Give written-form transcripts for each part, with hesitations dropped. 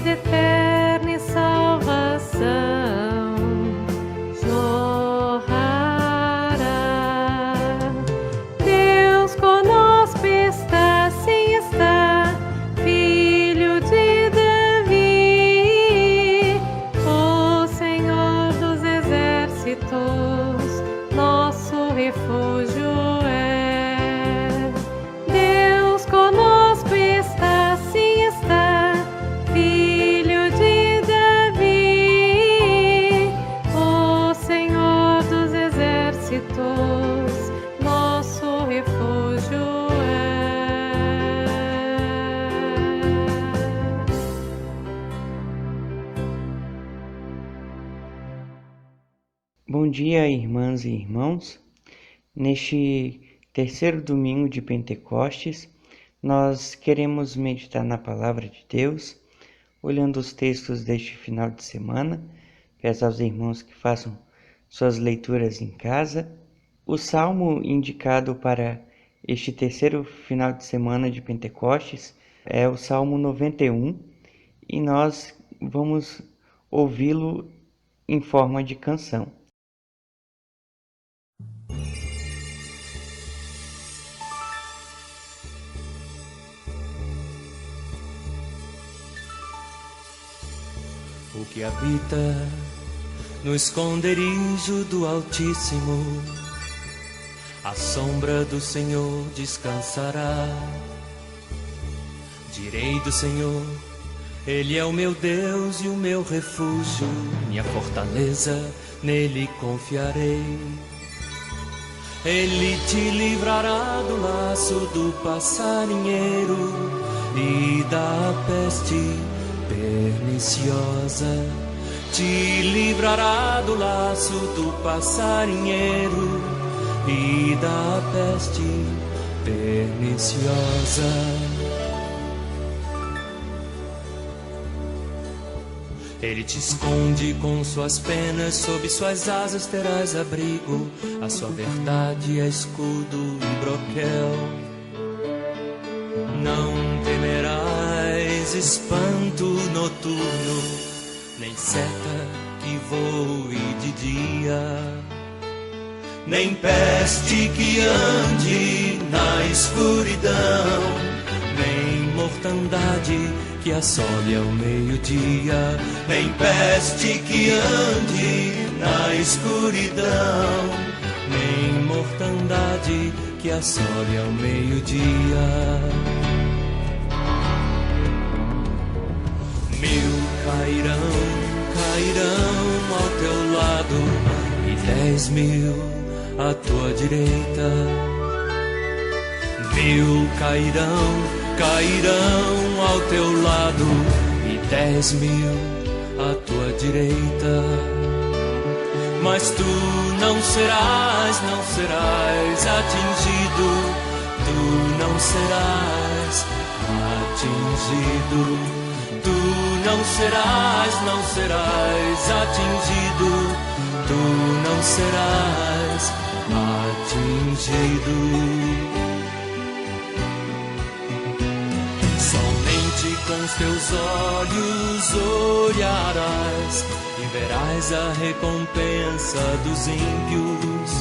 vida eterna e salvação jorrará. Deus conosco está, sim está, Filho de Davi, o Senhor dos exércitos, nosso refúgio é. Deus conosco está, sim está, Filho de Davi, o Senhor dos exércitos, nosso refúgio é. Bom dia, irmãs e irmãos. Neste terceiro domingo de Pentecostes, nós queremos meditar na Palavra de Deus, olhando os textos deste final de semana. Peço aos irmãos que façam suas leituras em casa. O salmo indicado para este terceiro final de semana de Pentecostes é o Salmo 91 e nós vamos ouvi-lo em forma de canção. O que habita no esconderijo do Altíssimo, à sombra do Senhor descansará. Direi do Senhor, Ele é o meu Deus e o meu refúgio, minha fortaleza, nele confiarei. Ele te livrará do laço do passarinheiro e da peste perniciosa, te livrará do laço do passarinheiro e da peste perniciosa. Ele te esconde com suas penas, sob suas asas terás abrigo, a sua verdade é escudo e broquel. Não temerás espanto noturno, nem seta que voe de dia, nem peste que ande na escuridão, nem mortandade que assole ao meio-dia, nem peste que ande na escuridão, nem mortandade que assole ao meio-dia. 1000 cairão ao teu lado e 10.000 à tua direita. 1000 cairão ao teu lado e 10.000 à tua direita. Mas tu não serás atingido, tu não serás atingido. Tu não serás atingido, tu não serás atingido. Somente com os teus olhos olharás e verás a recompensa dos ímpios,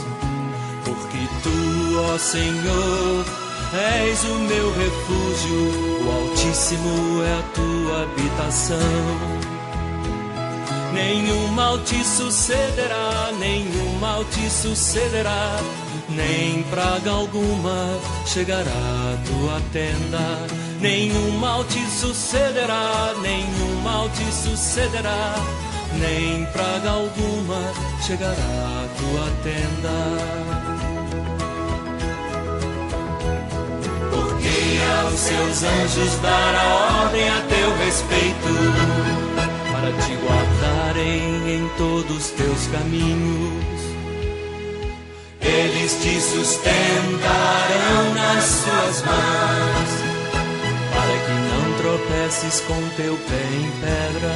porque tu, ó Senhor, és o meu refúgio, o Altíssimo é a tua habitação. Nenhum mal te sucederá, nem praga alguma chegará à tua tenda. Nenhum mal te sucederá, nem praga alguma chegará à tua tenda. Aos seus anjos dará ordem a teu respeito, para te guardarem em todos os teus caminhos. Eles te sustentarão nas suas mãos, para que não tropeces com teu pé em pedra.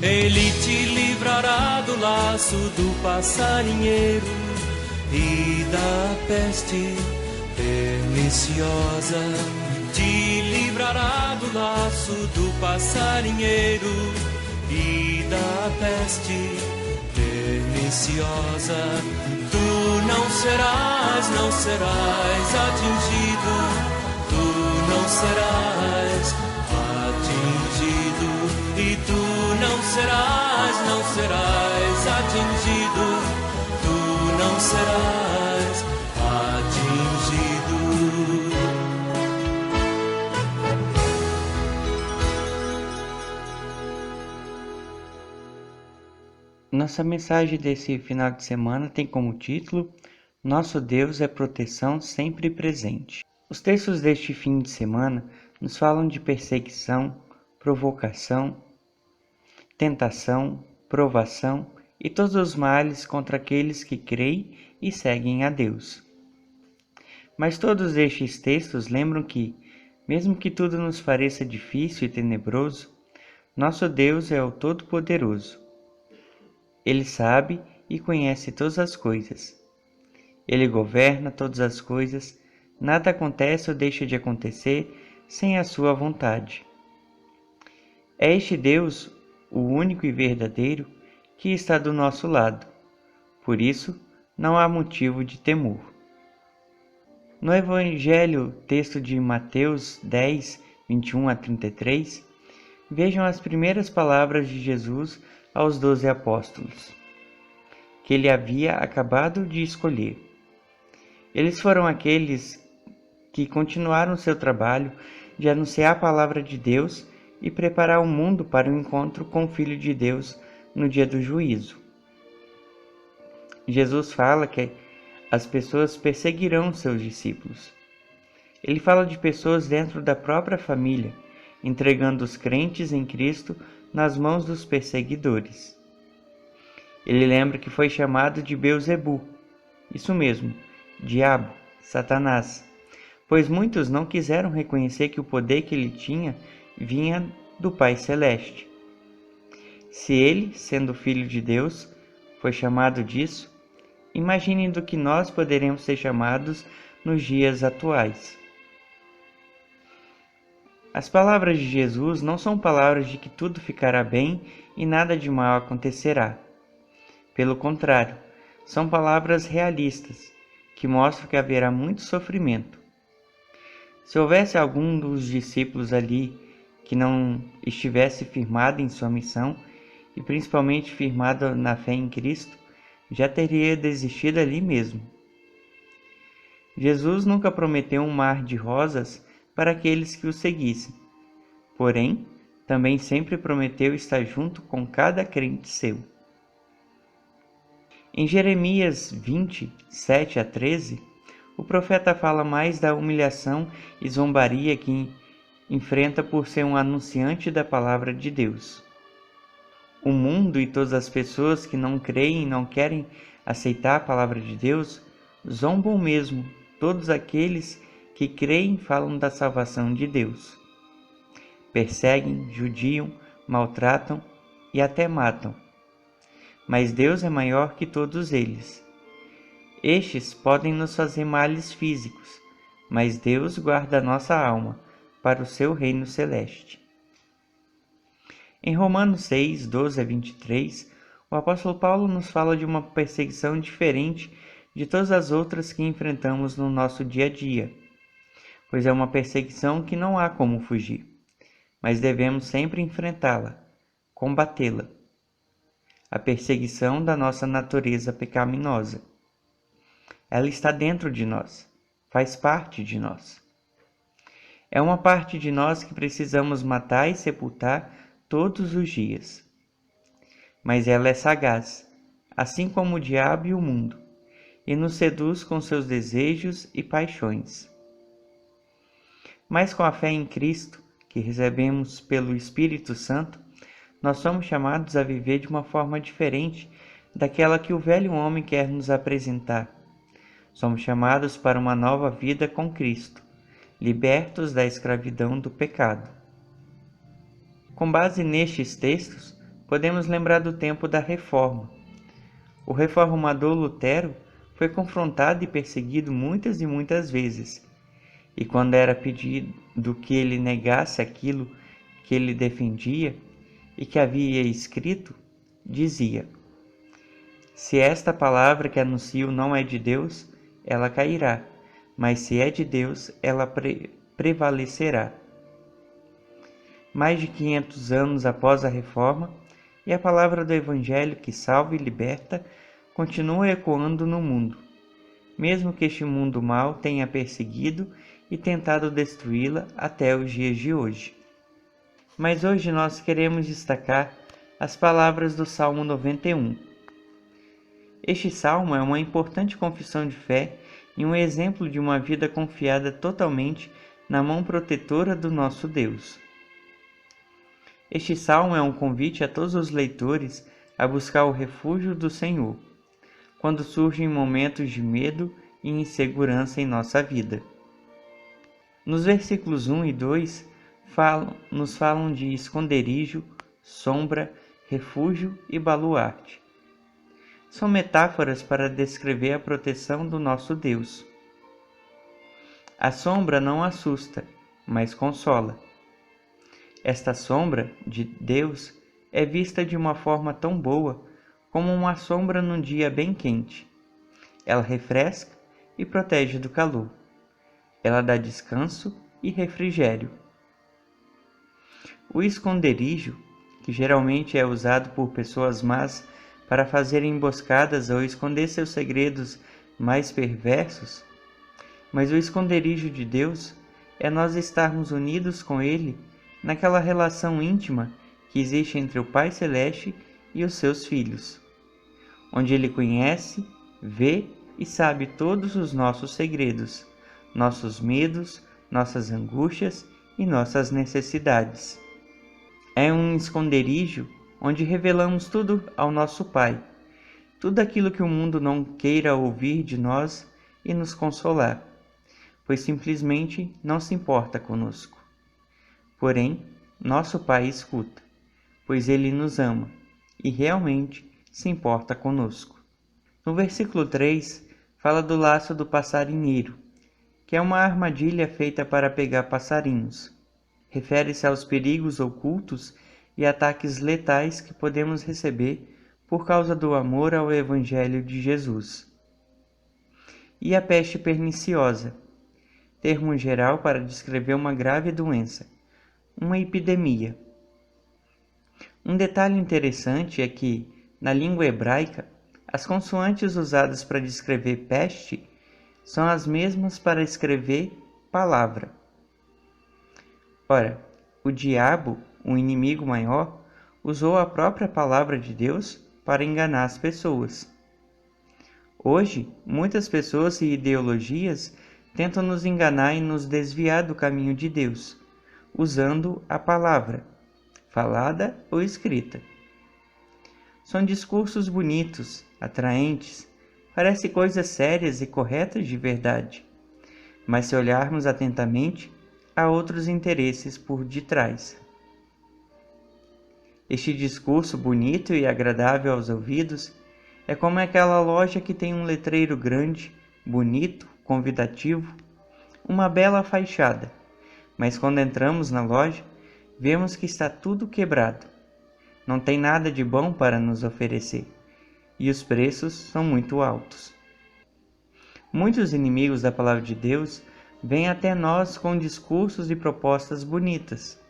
Ele te livrará do laço do passarinheiro e da peste perniciosa, te livrará livrará do laço do passarinheiro e da peste perniciosa. Tu não serás atingido, tu não serás atingido, e tu não serás atingido, tu não serás atingido. Nossa mensagem desse final de semana tem como título: Nosso Deus é proteção sempre presente. Os textos deste fim de semana nos falam de perseguição, provocação, tentação, provação e todos os males contra aqueles que creem e seguem a Deus. Mas todos estes textos lembram que, mesmo que tudo nos pareça difícil e tenebroso, nosso Deus é o Todo-Poderoso. Ele sabe e conhece todas as coisas. Ele governa todas as coisas, nada acontece ou deixa de acontecer sem a sua vontade. É este Deus, o único e verdadeiro, que está do nosso lado. Por isso, não há motivo de temor. No Evangelho, texto de Mateus 10, 21 a 33, vejam as primeiras palavras de Jesus aos 12 apóstolos, que ele havia acabado de escolher. Eles foram aqueles que continuaram seu trabalho de anunciar a palavra de Deus e preparar o mundo para o encontro com o Filho de Deus no dia do juízo. Jesus fala que as pessoas perseguirão seus discípulos. Ele fala de pessoas dentro da própria família, entregando os crentes em Cristo nas mãos dos perseguidores. Ele lembra que foi chamado de Beelzebu, isso mesmo, diabo, Satanás, pois muitos não quiseram reconhecer que o poder que ele tinha vinha do Pai Celeste. Se ele, sendo filho de Deus, foi chamado disso, imaginem do que nós poderemos ser chamados nos dias atuais. As palavras de Jesus não são palavras de que tudo ficará bem e nada de mal acontecerá. Pelo contrário, são palavras realistas, que mostram que haverá muito sofrimento. Se houvesse algum dos discípulos ali que não estivesse firmado em sua missão, e principalmente firmado na fé em Cristo, já teria desistido ali mesmo. Jesus nunca prometeu um mar de rosas para aqueles que o seguissem. Porém, também sempre prometeu estar junto com cada crente seu. Em Jeremias 20, 7 a 13, o profeta fala mais da humilhação e zombaria que enfrenta por ser um anunciante da palavra de Deus. O mundo e todas as pessoas que não creem e não querem aceitar a palavra de Deus zombam mesmo todos aqueles que creem e falam da salvação de Deus. Perseguem, judiam, maltratam e até matam. Mas Deus é maior que todos eles. Estes podem nos fazer males físicos, mas Deus guarda a nossa alma para o seu reino celeste. Em Romanos 6, 12 a 23, o apóstolo Paulo nos fala de uma perseguição diferente de todas as outras que enfrentamos no nosso dia a dia, pois é uma perseguição que não há como fugir, mas devemos sempre enfrentá-la, combatê-la. A perseguição da nossa natureza pecaminosa. Ela está dentro de nós, faz parte de nós. É uma parte de nós que precisamos matar e sepultar todos os dias. Mas ela é sagaz, assim como o diabo e o mundo, e nos seduz com seus desejos e paixões. Mas com a fé em Cristo, que recebemos pelo Espírito Santo, nós somos chamados a viver de uma forma diferente daquela que o velho homem quer nos apresentar. Somos chamados para uma nova vida com Cristo, libertos da escravidão do pecado. Com base nestes textos, podemos lembrar do tempo da Reforma. O reformador Lutero foi confrontado e perseguido muitas e muitas vezes, e quando era pedido que ele negasse aquilo que ele defendia e que havia escrito, dizia: se esta palavra que anuncio não é de Deus, ela cairá, mas se é de Deus, ela prevalecerá. Mais de 500 anos após a Reforma, e a palavra do Evangelho que salva e liberta continua ecoando no mundo, mesmo que este mundo mau tenha perseguido e tentado destruí-la até os dias de hoje. Mas hoje nós queremos destacar as palavras do Salmo 91. Este salmo é uma importante confissão de fé e um exemplo de uma vida confiada totalmente na mão protetora do nosso Deus. Este salmo é um convite a todos os leitores a buscar o refúgio do Senhor, quando surgem momentos de medo e insegurança em nossa vida. Nos versículos 1 e 2 nos falam de esconderijo, sombra, refúgio e baluarte. São metáforas para descrever a proteção do nosso Deus. A sombra não assusta, mas consola. Esta sombra de Deus é vista de uma forma tão boa como uma sombra num dia bem quente. Ela refresca e protege do calor. Ela dá descanso e refrigério. O esconderijo, que geralmente é usado por pessoas más para fazer emboscadas ou esconder seus segredos mais perversos, mas o esconderijo de Deus é nós estarmos unidos com Ele naquela relação íntima que existe entre o Pai Celeste e os seus filhos, onde Ele conhece, vê e sabe todos os nossos segredos, nossos medos, nossas angústias e nossas necessidades. É um esconderijo onde revelamos tudo ao nosso Pai, tudo aquilo que o mundo não queira ouvir de nós e nos consolar, pois simplesmente não se importa conosco. Porém, nosso Pai escuta, pois Ele nos ama e realmente se importa conosco. No versículo 3, fala do laço do passarinheiro, que é uma armadilha feita para pegar passarinhos. Refere-se aos perigos ocultos e ataques letais que podemos receber por causa do amor ao Evangelho de Jesus. E a peste perniciosa, termo geral para descrever uma grave doença, uma epidemia. Um detalhe interessante é que, na língua hebraica, as consoantes usadas para descrever peste são as mesmas para escrever palavra. Ora, o diabo, o inimigo maior, usou a própria palavra de Deus para enganar as pessoas. Hoje, muitas pessoas e ideologias tentam nos enganar e nos desviar do caminho de Deus, usando a palavra, falada ou escrita. São discursos bonitos, atraentes, parecem coisas sérias e corretas de verdade, mas se olharmos atentamente, há outros interesses por detrás. Este discurso bonito e agradável aos ouvidos é como aquela loja que tem um letreiro grande, bonito, convidativo, uma bela fachada, mas quando entramos na loja, vemos que está tudo quebrado. Não tem nada de bom para nos oferecer, e os preços são muito altos. Muitos inimigos da palavra de Deus vêm até nós com discursos e propostas bonitas,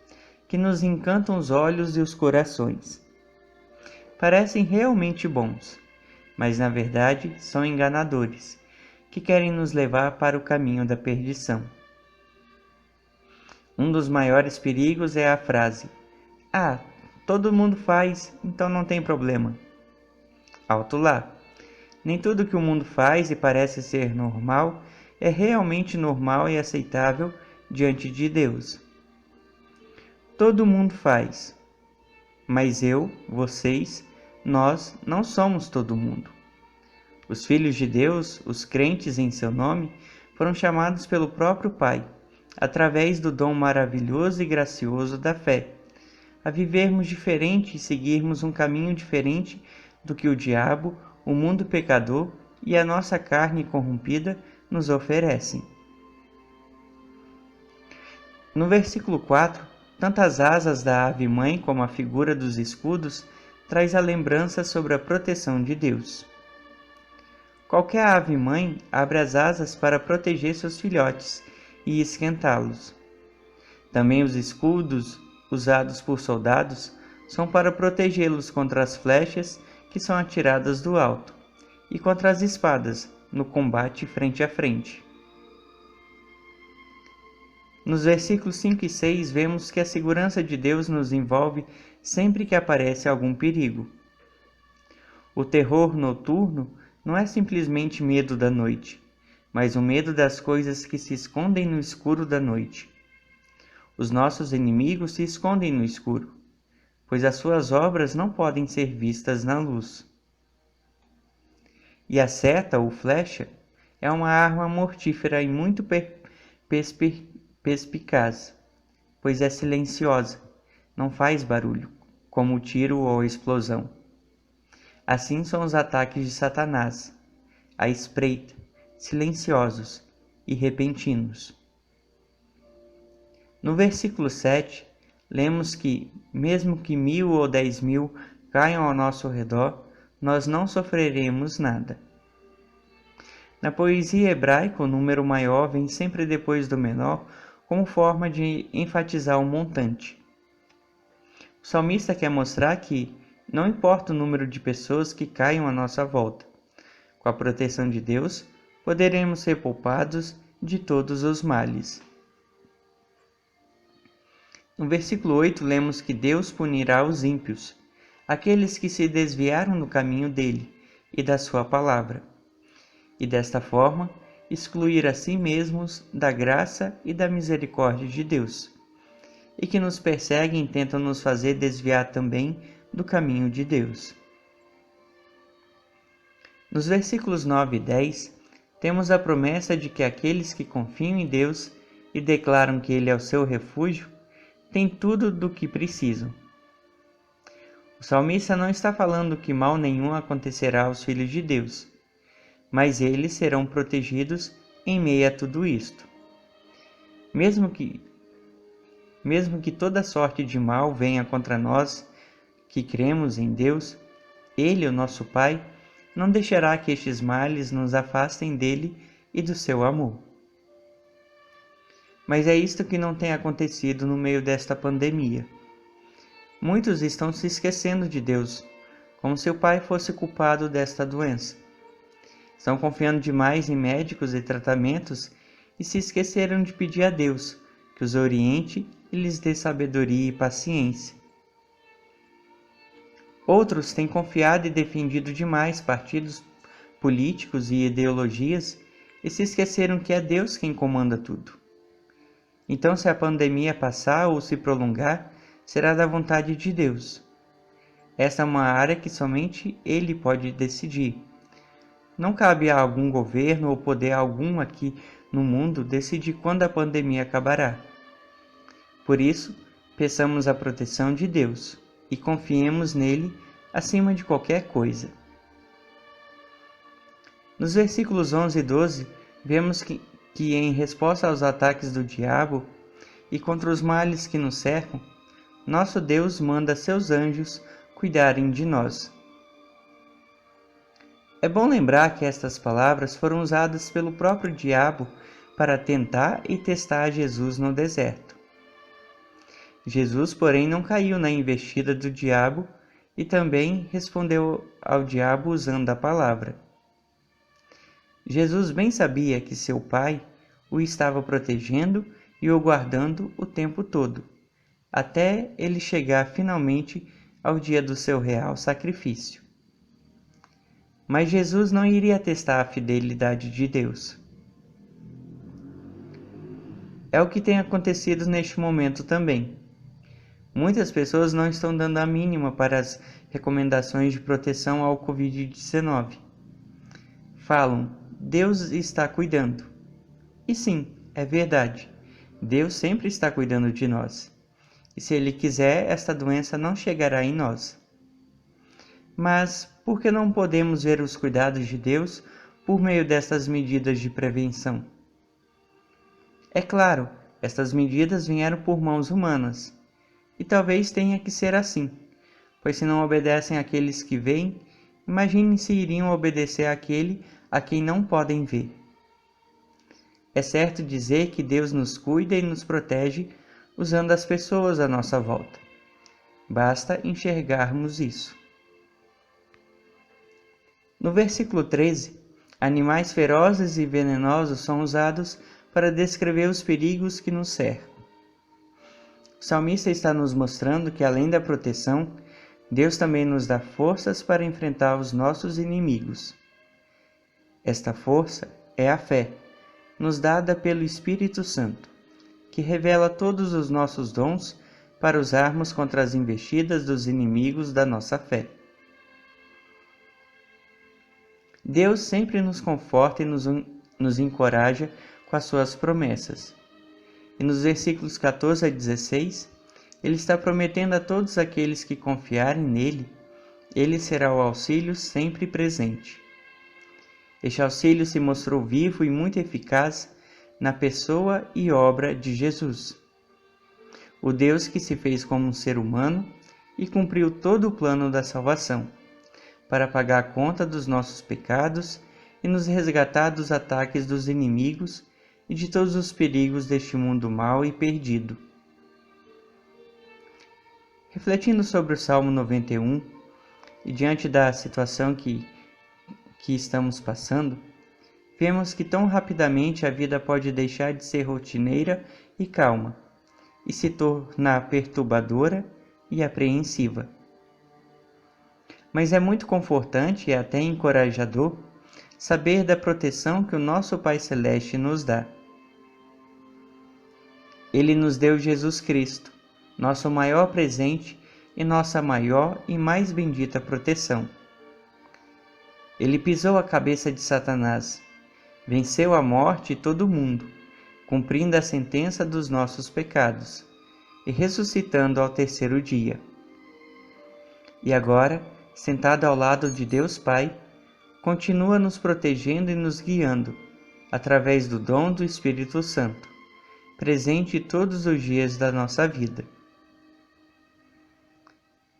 que nos encantam os olhos e os corações. Parecem realmente bons, mas na verdade são enganadores, que querem nos levar para o caminho da perdição. Um dos maiores perigos é a frase: "Ah, todo mundo faz, então não tem problema." Alto lá! Nem tudo que o mundo faz e parece ser normal é realmente normal e aceitável diante de Deus. Todo mundo faz, mas eu, vocês, nós não somos todo mundo. Os filhos de Deus, os crentes em seu nome, foram chamados pelo próprio Pai, através do dom maravilhoso e gracioso da fé, a vivermos diferente e seguirmos um caminho diferente do que o diabo, o mundo pecador e a nossa carne corrompida nos oferecem. No versículo 4, tanto as asas da ave-mãe como a figura dos escudos traz a lembrança sobre a proteção de Deus. Qualquer ave-mãe abre as asas para proteger seus filhotes e esquentá-los. Também os escudos usados por soldados são para protegê-los contra as flechas que são atiradas do alto e contra as espadas no combate frente a frente. Nos versículos 5 e 6 vemos que a segurança de Deus nos envolve sempre que aparece algum perigo. O terror noturno não é simplesmente medo da noite, mas o medo das coisas que se escondem no escuro da noite. Os nossos inimigos se escondem no escuro, pois as suas obras não podem ser vistas na luz. E a seta ou flecha é uma arma mortífera e muito perspicaz, pois é silenciosa, não faz barulho, como o tiro ou a explosão. Assim são os ataques de Satanás, à espreita, silenciosos e repentinos. No versículo 7, lemos que, mesmo que 1000 ou 10.000 caiam ao nosso redor, nós não sofreremos nada. Na poesia hebraica, o número maior vem sempre depois do menor, como forma de enfatizar o montante. O salmista quer mostrar que não importa o número de pessoas que caiam à nossa volta, com a proteção de Deus, poderemos ser poupados de todos os males. No versículo 8, lemos que Deus punirá os ímpios, aqueles que se desviaram do caminho dele e da sua palavra, e desta forma excluir a si mesmos da graça e da misericórdia de Deus, e que nos perseguem e tentam nos fazer desviar também do caminho de Deus. Nos versículos 9 e 10, temos a promessa de que aqueles que confiam em Deus e declaram que Ele é o seu refúgio, têm tudo do que precisam. O salmista não está falando que mal nenhum acontecerá aos filhos de Deus, mas eles serão protegidos em meio a tudo isto. Mesmo que toda sorte de mal venha contra nós, que cremos em Deus, Ele, o nosso Pai, não deixará que estes males nos afastem dele e do seu amor. Mas é isto que não tem acontecido no meio desta pandemia. Muitos estão se esquecendo de Deus, como se o Pai fosse culpado desta doença. Estão confiando demais em médicos e tratamentos e se esqueceram de pedir a Deus que os oriente e lhes dê sabedoria e paciência. Outros têm confiado e defendido demais partidos políticos e ideologias e se esqueceram que é Deus quem comanda tudo. Então, se a pandemia passar ou se prolongar, será da vontade de Deus. Esta é uma área que somente Ele pode decidir. Não cabe a algum governo ou poder algum aqui no mundo decidir quando a pandemia acabará. Por isso, peçamos a proteção de Deus e confiemos nele acima de qualquer coisa. Nos versículos 11 e 12, vemos que em resposta aos ataques do diabo e contra os males que nos cercam, nosso Deus manda seus anjos cuidarem de nós. É bom lembrar que estas palavras foram usadas pelo próprio diabo para tentar e testar Jesus no deserto. Jesus, porém, não caiu na investida do diabo e também respondeu ao diabo usando a palavra. Jesus bem sabia que seu Pai o estava protegendo e o guardando o tempo todo, até ele chegar finalmente ao dia do seu real sacrifício. Mas Jesus não iria testar a fidelidade de Deus. É o que tem acontecido neste momento também. Muitas pessoas não estão dando a mínima para as recomendações de proteção ao Covid-19. Falam, Deus está cuidando. E sim, é verdade. Deus sempre está cuidando de nós. E se Ele quiser, esta doença não chegará em nós. Mas por que não podemos ver os cuidados de Deus por meio destas medidas de prevenção? É claro, Estas medidas vieram por mãos humanas, e talvez tenha que ser assim, pois se não obedecem àqueles que veem, imagine se iriam obedecer àquele a quem não podem ver. É certo dizer que Deus nos cuida e nos protege usando as pessoas à nossa volta. Basta enxergarmos isso. No versículo 13, animais ferozes e venenosos são usados para descrever os perigos que nos cercam. O salmista está nos mostrando que, além da proteção, Deus também nos dá forças para enfrentar os nossos inimigos. Esta força é a fé, nos dada pelo Espírito Santo, que revela todos os nossos dons para usarmos contra as investidas dos inimigos da nossa fé. Deus sempre nos conforta e nos encoraja com as suas promessas. E nos versículos 14 a 16, Ele está prometendo a todos aqueles que confiarem nele, Ele será o auxílio sempre presente. Este auxílio se mostrou vivo e muito eficaz na pessoa e obra de Jesus, o Deus que se fez como um ser humano e cumpriu todo o plano da salvação, para pagar a conta dos nossos pecados e nos resgatar dos ataques dos inimigos e de todos os perigos deste mundo mau e perdido. Refletindo sobre o Salmo 91 e diante da situação que estamos passando, vemos que tão rapidamente a vida pode deixar de ser rotineira e calma e se tornar perturbadora e apreensiva. Mas é muito confortante e até encorajador saber da proteção que o nosso Pai Celeste nos dá. Ele nos deu Jesus Cristo, nosso maior presente e nossa maior e mais bendita proteção. Ele pisou a cabeça de Satanás, venceu a morte e todo o mundo, cumprindo a sentença dos nossos pecados e ressuscitando ao terceiro dia. E agora, sentado ao lado de Deus Pai, continua nos protegendo e nos guiando, através do dom do Espírito Santo, presente todos os dias da nossa vida.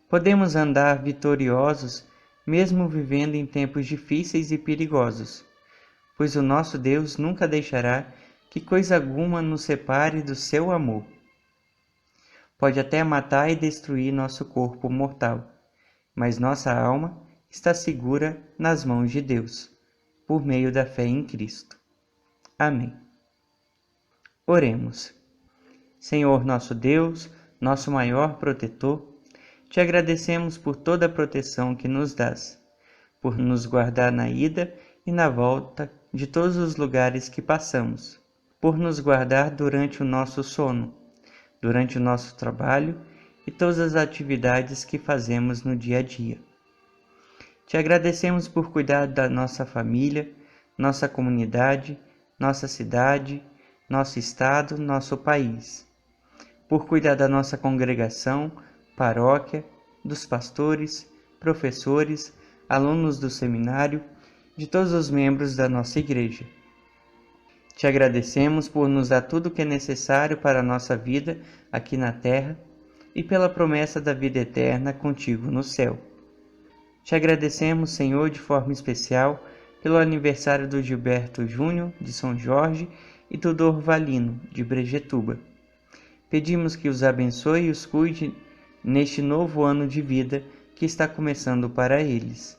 Podemos andar vitoriosos mesmo vivendo em tempos difíceis e perigosos, pois o nosso Deus nunca deixará que coisa alguma nos separe do seu amor. Pode até matar e destruir nosso corpo mortal, mas nossa alma está segura nas mãos de Deus, por meio da fé em Cristo. Amém. Oremos. Senhor nosso Deus, nosso maior protetor, te agradecemos por toda a proteção que nos dás, por nos guardar na ida e na volta de todos os lugares que passamos, por nos guardar durante o nosso sono, durante o nosso trabalho e todas as atividades que fazemos no dia a dia. Te agradecemos por cuidar da nossa família, nossa comunidade, nossa cidade, nosso estado, nosso país, por cuidar da nossa congregação, paróquia, dos pastores, professores, alunos do seminário, de todos os membros da nossa igreja. Te agradecemos por nos dar tudo o que é necessário para a nossa vida aqui na terra e pela promessa da vida eterna contigo no céu. Te agradecemos, Senhor, de forma especial pelo aniversário do Gilberto Júnior, de São Jorge, e do Dorvalino, de Brejetuba. Pedimos que os abençoe e os cuide neste novo ano de vida que está começando para eles.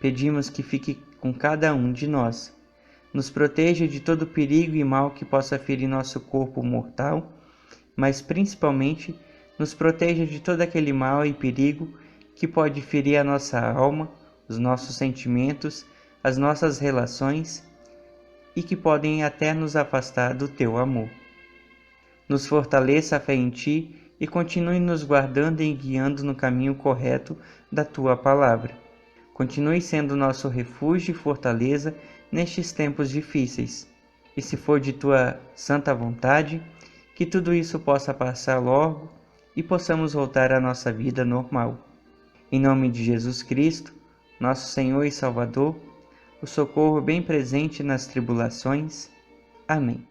Pedimos que fique com cada um de nós, nos proteja de todo perigo e mal que possa ferir nosso corpo mortal, mas principalmente nos proteja de todo aquele mal e perigo que pode ferir a nossa alma, os nossos sentimentos, as nossas relações e que podem até nos afastar do teu amor. Nos fortaleça a fé em ti e continue nos guardando e guiando no caminho correto da tua palavra. Continue sendo nosso refúgio e fortaleza nestes tempos difíceis. E se for de tua santa vontade, que tudo isso possa passar logo e possamos voltar à nossa vida normal. Em nome de Jesus Cristo, nosso Senhor e Salvador, o socorro bem presente nas tribulações. Amém.